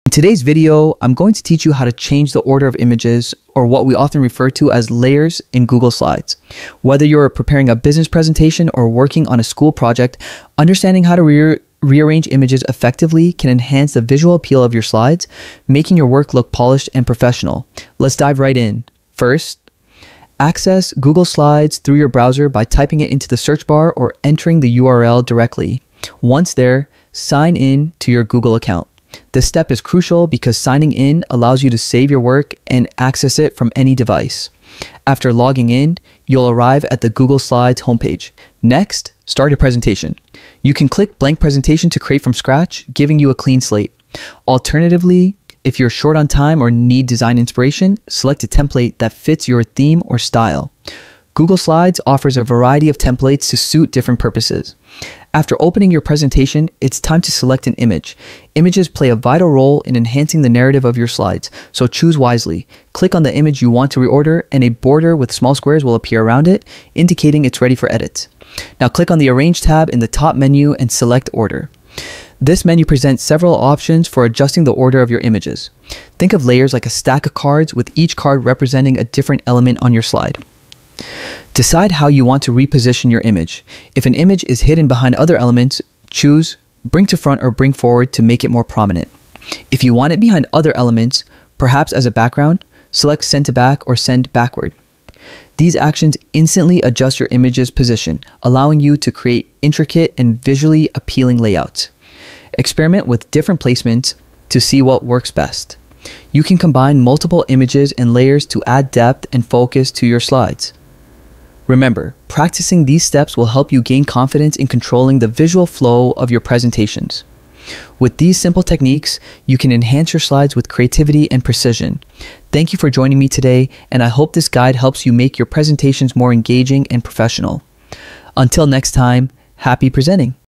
In today's video, I'm going to teach you how to change the order of images, or what we often refer to as layers, in Google Slides. Whether you're preparing a business presentation or working on a school project, understanding how to rearrange images effectively can enhance the visual appeal of your slides, making your work look polished and professional. Let's dive right in. First, access Google Slides through your browser by typing it into the search bar or entering the URL directly. Once there, sign in to your Google account. This step is crucial because signing in allows you to save your work and access it from any device. After logging in, you'll arrive at the Google Slides homepage. Next, start a presentation. You can click blank presentation to create from scratch, giving you a clean slate. Alternatively, if you're short on time or need design inspiration, select a template that fits your theme or style. Google Slides offers a variety of templates to suit different purposes. After opening your presentation, it's time to select an image. Images play a vital role in enhancing the narrative of your slides, so choose wisely. Click on the image you want to reorder, and a border with small squares will appear around it, indicating it's ready for edit. Now click on the Arrange tab in the top menu and select Order. This menu presents several options for adjusting the order of your images. Think of layers like a stack of cards, with each card representing a different element on your slide. Decide how you want to reposition your image. If an image is hidden behind other elements, choose Bring to Front or Bring Forward to make it more prominent. If you want it behind other elements, perhaps as a background, select Send to Back or Send Backward. These actions instantly adjust your image's position, allowing you to create intricate and visually appealing layouts. Experiment with different placements to see what works best. You can combine multiple images and layers to add depth and focus to your slides. Remember, practicing these steps will help you gain confidence in controlling the visual flow of your presentations. With these simple techniques, you can enhance your slides with creativity and precision. Thank you for joining me today, and I hope this guide helps you make your presentations more engaging and professional. Until next time, happy presenting!